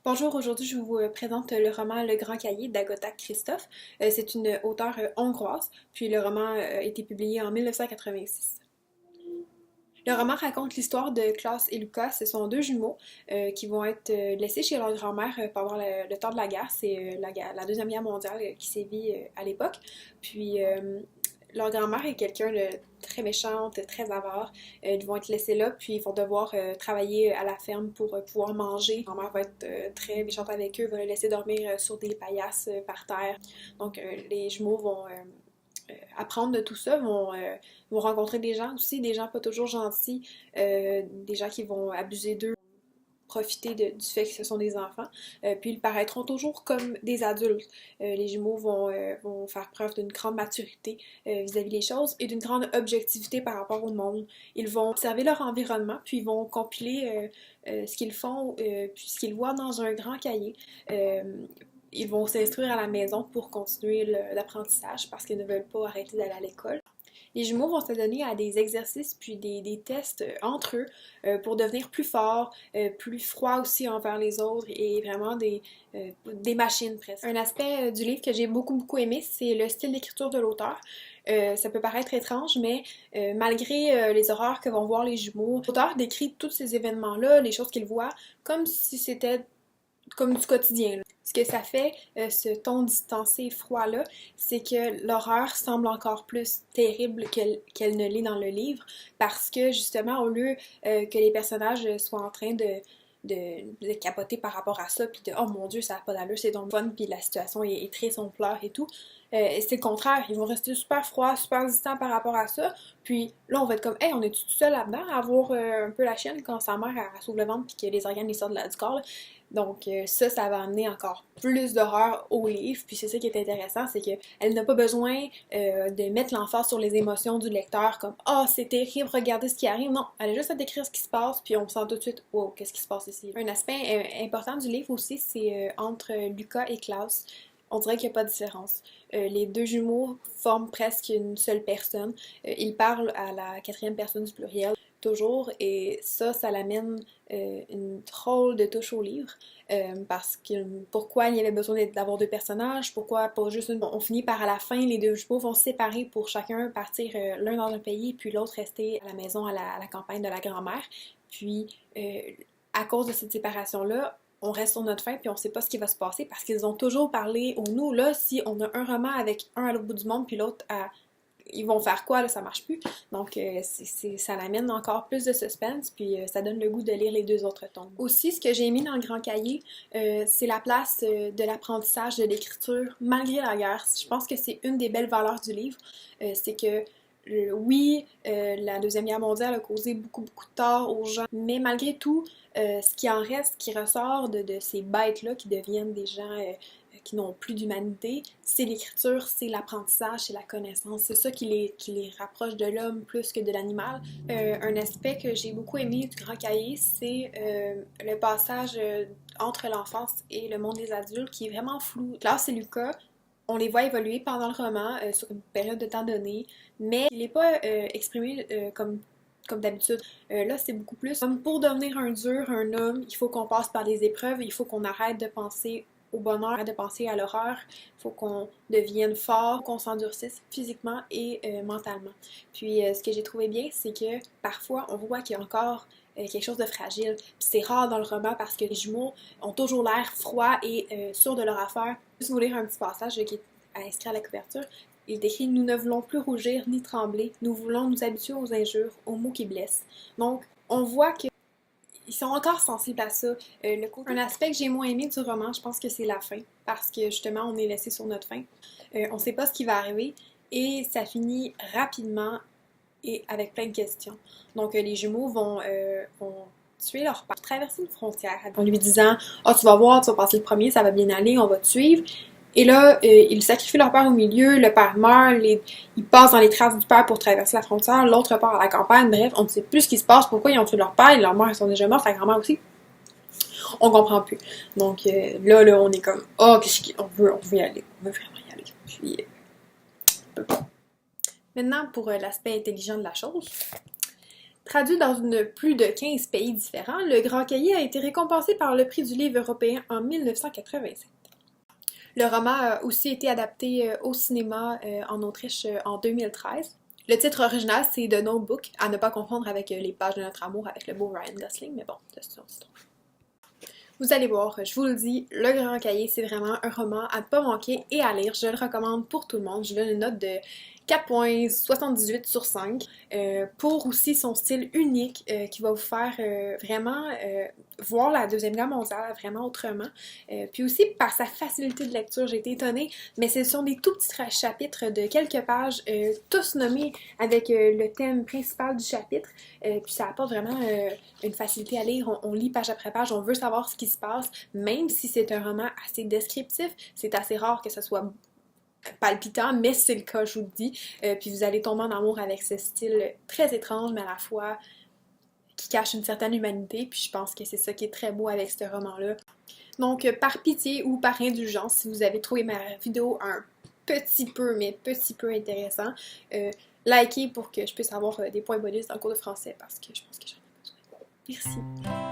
Bonjour, aujourd'hui je vous présente le roman Le Grand Cahier d'Agota Christophe. C'est une auteure hongroise, puis le roman a été publié en 1986. Le roman raconte l'histoire de Klaus et Lukas. Ce sont deux jumeaux qui vont être laissés chez leur grand-mère pendant le temps de la guerre. C'est la Deuxième Guerre mondiale qui sévit à l'époque. Puis leur grand-mère est quelqu'un de très méchante, très avare. Ils vont être laissés là, puis ils vont devoir travailler à la ferme pour pouvoir manger. La grand-mère va être très méchante avec eux, va les laisser dormir sur des paillasses par terre. Donc les jumeaux vont apprendre de tout ça, vont rencontrer des gens aussi, des gens pas toujours gentils, des gens qui vont abuser d'eux, profiter du fait que ce sont des enfants, puis ils paraîtront toujours comme des adultes. Les jumeaux vont faire preuve d'une grande maturité vis-à-vis des choses et d'une grande objectivité par rapport au monde. Ils vont observer leur environnement, puis ils vont compiler ce qu'ils font, puis ce qu'ils voient dans un grand cahier. Ils vont s'instruire à la maison pour continuer l'apprentissage parce qu'ils ne veulent pas arrêter d'aller à l'école. Les jumeaux vont se donner à des exercices puis des tests entre eux pour devenir plus forts, plus froids aussi envers les autres et vraiment des machines presque. Un aspect du livre que j'ai beaucoup aimé, c'est le style d'écriture de l'auteur. Ça peut paraître étrange, mais malgré les horreurs que vont voir les jumeaux, l'auteur décrit tous ces événements-là, les choses qu'ils voient, comme si c'était comme du quotidien. Ce que ça fait, ce ton distancé et froid-là, c'est que l'horreur semble encore plus terrible qu'elle ne l'est dans le livre, parce que justement, au lieu que les personnages soient en train de capoter par rapport à ça, puis de « Oh mon Dieu, ça n'a pas d'allure, c'est donc fun, puis la situation est triste, on pleure et tout », c'est le contraire, ils vont rester super froids, super distants par rapport à ça, puis là, on va être comme « Hey, on est tout seul là-dedans à avoir un peu la chienne quand sa mère elle s'ouvre le ventre puis que les organes sortent du corps, là. » Donc ça va amener encore plus d'horreur au livre, puis c'est ça qui est intéressant, c'est qu'elle n'a pas besoin de mettre l'emphase sur les émotions du lecteur, comme « Ah, oh, c'est terrible, regardez ce qui arrive », non, elle a juste à décrire ce qui se passe, puis on sent tout de suite « Wow, qu'est-ce qui se passe ici ». Un aspect important du livre aussi, c'est entre Lukas et Klaus, on dirait qu'il n'y a pas de différence. Les deux jumeaux forment presque une seule personne, ils parlent à la quatrième personne du pluriel, toujours, et ça l'amène une drôle de touche au livre, parce que pourquoi il y avait besoin d'avoir deux personnages, pourquoi pas juste une... On finit par à la fin, les deux jumeaux vont se séparer pour chacun partir l'un dans un pays, puis l'autre rester à la maison, à la campagne de la grand-mère, puis à cause de cette séparation-là, on reste sur notre faim puis on sait pas ce qui va se passer parce qu'ils ont toujours parlé au nous. Là, si on a un roman avec un à l'autre bout du monde puis l'autre à... Ils vont faire quoi, là, ça marche plus. Donc, ça l'amène encore plus de suspense, puis ça donne le goût de lire les deux autres tomes. Aussi, ce que j'ai mis dans le grand cahier, c'est la place de l'apprentissage de l'écriture malgré la guerre. Je pense que c'est une des belles valeurs du livre. C'est que oui, la Deuxième Guerre mondiale a causé beaucoup de tort aux gens, mais malgré tout, ce qui en reste, ce qui ressort de ces bêtes-là qui deviennent des gens qui n'ont plus d'humanité, c'est l'écriture, c'est l'apprentissage, c'est la connaissance. C'est ça qui les rapproche de l'homme plus que de l'animal. Un aspect que j'ai beaucoup aimé du Grand Cahier, c'est le passage entre l'enfance et le monde des adultes qui est vraiment flou. Klaus et Lukas, on les voit évoluer pendant le roman sur une période de temps donnée, mais il n'est pas exprimé comme d'habitude. Là, c'est beaucoup plus comme pour devenir un dur, un homme, il faut qu'on passe par des épreuves, il faut qu'on arrête de penser au bonheur, arrête de penser à l'horreur, il faut qu'on devienne fort, qu'on s'endurcisse physiquement et mentalement. Puis ce que j'ai trouvé bien, c'est que parfois on voit qu'il y a encore quelque chose de fragile. Puis c'est rare dans le roman parce que les jumeaux ont toujours l'air froids et sûrs de leur affaire. Je vais vous lire un petit passage qui est inscrit à la couverture. Il décrit « Nous ne voulons plus rougir ni trembler, nous voulons nous habituer aux injures, aux mots qui blessent. » Donc, on voit qu'ils sont encore sensibles à ça. Un aspect que j'ai moins aimé du roman, je pense que c'est la fin, parce que justement, on est laissé sur notre faim. On ne sait pas ce qui va arriver, et ça finit rapidement et avec plein de questions. Donc, les jumeaux vont tuer leur père, traverser une frontière en lui disant « Ah, oh, tu vas voir, tu vas passer le premier, ça va bien aller, on va te suivre. » Et là, ils sacrifient leur père au milieu, le père meurt, ils passent dans les traces du père pour traverser la frontière, l'autre part à la campagne, bref, on ne sait plus ce qui se passe, pourquoi ils ont tué leur père, et leur mère, ils sont déjà morts, la grand-mère aussi. On comprend plus. Donc là, on est comme « Oh, on veut y aller, on veut vraiment y aller. » Puis, maintenant, pour l'aspect intelligent de la chose, Traduit dans plus de 15 pays différents, Le Grand Cahier a été récompensé par le prix du livre européen en 1987. Le roman a aussi été adapté au cinéma en Autriche en 2013. Le titre original, c'est The Notebook, à ne pas confondre avec Les pages de notre amour avec le beau Ryan Gosling, mais bon, c'est une autre histoire. Vous allez voir, je vous le dis, Le Grand Cahier, c'est vraiment un roman à ne pas manquer et à lire. Je le recommande pour tout le monde. Je donne une note de 4,78 sur 5 pour aussi son style unique qui va vous faire vraiment voir la Deuxième Guerre mondiale vraiment autrement. Puis aussi par sa facilité de lecture, j'ai été étonnée, mais ce sont des tout petits chapitres de quelques pages, tous nommés avec le thème principal du chapitre. Puis ça apporte vraiment une facilité à lire. On lit page après page, on veut savoir ce qui se passe, même si c'est un roman assez descriptif. C'est assez rare que ce soit palpitant, mais c'est le cas, je vous le dis. Puis vous allez tomber en amour avec ce style très étrange, mais à la fois qui cache une certaine humanité. Puis je pense que c'est ça qui est très beau avec ce roman-là. Donc, par pitié ou par indulgence, si vous avez trouvé ma vidéo un petit peu, mais petit peu intéressant, likez pour que je puisse avoir des points bonus dans le cours de français parce que je pense que j'en ai besoin. Merci!